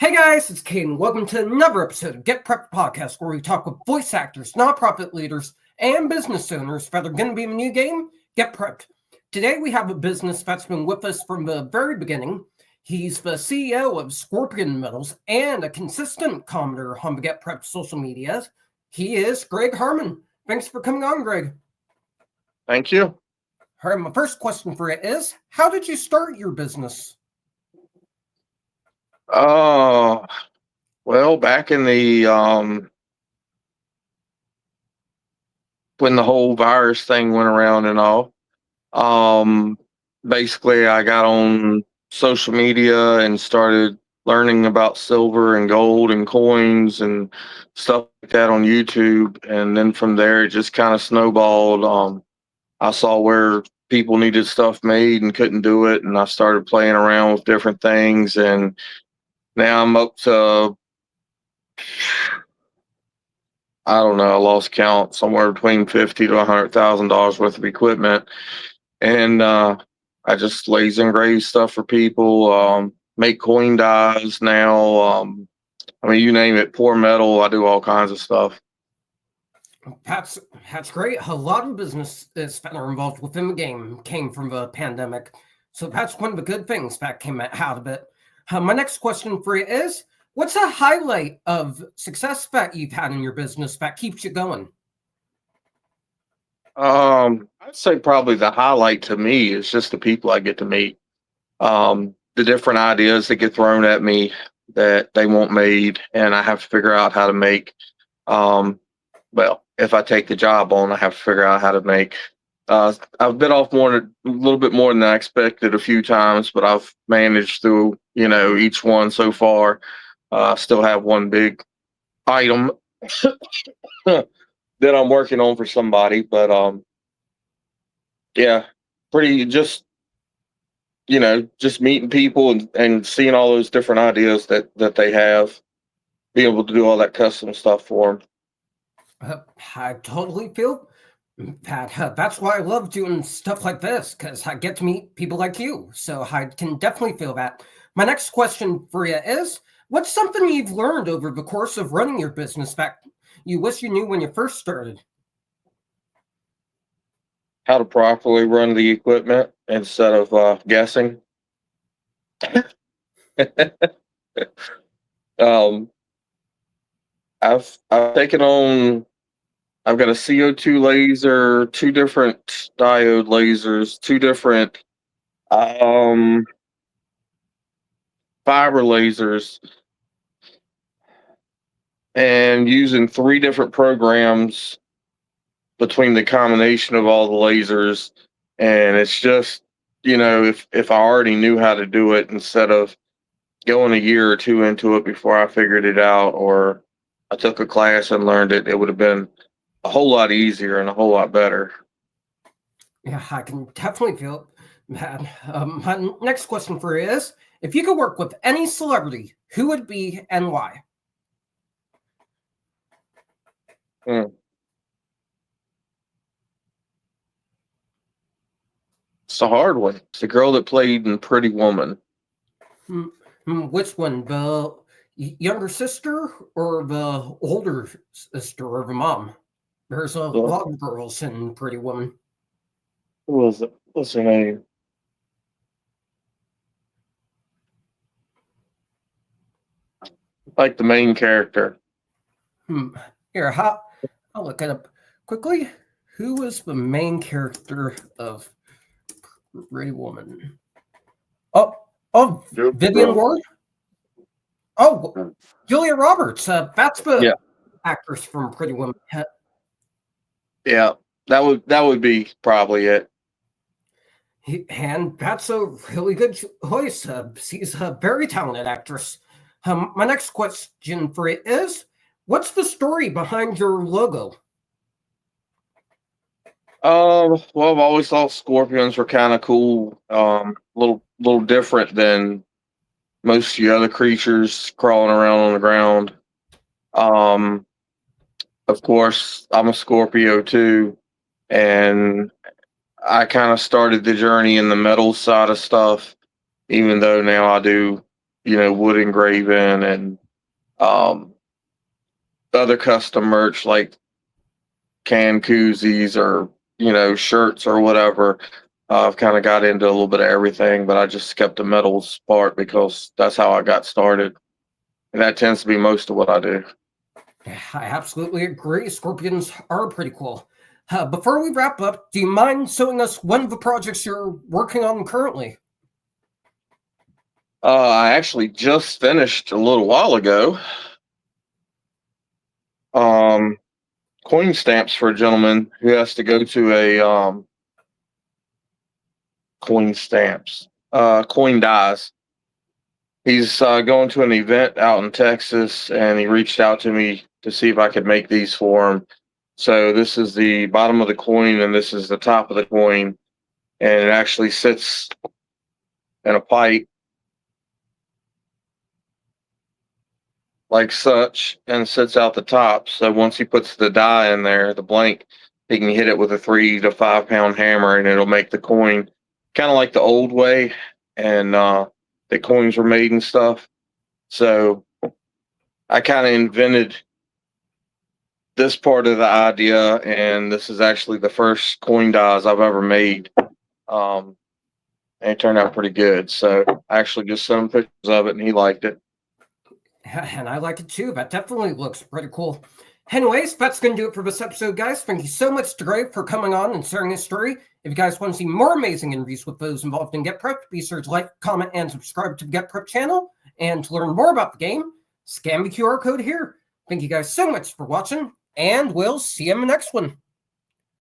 Hey guys, it's Caden. Welcome to another episode of Get Prepped Podcast, where we talk with voice actors, nonprofit leaders, and business owners that are going to be in the new game, Get Prepped. Today we have a business that's been with us from the very beginning. He's the CEO of Scorpion Metals and a consistent commenter on the Get Prepped social media. He is Greg Harmon. Thanks for coming on, Greg. Thank you. All right, my first question for you is, how did you start your business? Well, back in the when the whole virus thing went around and all, basically I got on social media and started learning about silver and gold and coins and stuff like that on YouTube, and then from there it just kind of snowballed. I saw where people needed stuff made and couldn't do it, and I started playing around with different things, and now I'm up to, I don't know, I lost count, somewhere between $50,000 to $100,000 worth of equipment. And I just laser engrave stuff for people, make coin dies now. You name it, pour metal, I do all kinds of stuff. That's great. A lot of businesses that are involved within the game came from the pandemic. So that's one of the good things that came out of it. My next question for you is, what's a highlight of success that you've had in your business that keeps you going? I'd say probably the highlight to me is just the people I get to meet. The different ideas that get thrown at me that they want made, and I have to figure out how to make. Well, if I take the job on, I have to figure out how to make. I've bit off a little bit more than I expected a few times, but I've managed through, each one so far. Still have one big item that I'm working on for somebody, but yeah, pretty just meeting people and seeing all those different ideas that they have, be able to do all that custom stuff for them. I totally feel that. That's why I love doing stuff like this, because I get to meet people like you. So I can definitely feel that. My next question for you is, what's something you've learned over the course of running your business that you wish you knew when you first started? How to properly run the equipment instead of guessing. um, I've taken on. I've got a CO2 laser, two different diode lasers, two different um, fiber lasers, and using three different programs between the combination of all the lasers. And it's just, if I already knew how to do it, instead of going a year or two into it before I figured it out, or I took a class and learned it, it would have been a whole lot easier and a whole lot better. Yeah, I can definitely feel that. My next question for you is, if you could work with any celebrity, who would it be and why? It's a hard one. It's the girl that played in Pretty Woman. Which one, the younger sister or the older sister or the mom? There's a lot of girls in Pretty Woman. Who was it? What's her name? Like the main character. Here, I'll look it up quickly. Who is the main character of Pretty Woman? Oh, Vivian Ward? Oh, Julia Roberts. That's the actress from Pretty Woman. Yeah, that would be probably it. And that's a really good choice. She's a very talented actress. My next question for you is, what's the story behind your logo? Well, I've always thought scorpions were kind of cool. Little different than most of the other creatures crawling around on the ground. Of course, I'm a Scorpio too, and I kind of started the journey in the metal side of stuff, even though now I do, wood engraving and um, other custom merch like can koozies or shirts or whatever. I've kind of got into a little bit of everything, but I just kept the metals part because that's how I got started, and that tends to be most of what I do. I absolutely agree. Scorpions are pretty cool. Before we wrap up, do you mind showing us one of the projects you're working on currently? I actually just finished a little while ago. Um, Coin stamps for a gentleman who has to go to a coin stamps, coin dies. He's going to an event out in Texas, and he reached out to me to see if I could make these for him. So this is the bottom of the coin, and this is the top of the coin, and it actually sits in a pipe like such, and sits out the top. So once he puts the die in there, the blank, he can hit it with a 3 to 5 pound hammer, and it'll make the coin kind of like the old way, and the coins were made and stuff. So I kind of invented this part of the idea, and this is actually the first coin dies I've ever made. Um, and it turned out pretty good. So I actually just sent him pictures of it, and he liked it. And I like it too. That definitely looks pretty cool. Anyways, that's going to do it for this episode, guys. Thank you so much to Greg for coming on and sharing his story. If you guys want to see more amazing interviews with those involved in Get Prepped, be sure to like, comment, and subscribe to the Get Prepped channel. And to learn more about the game, scan the QR code here. Thank you guys so much for watching, and we'll see you in the next one.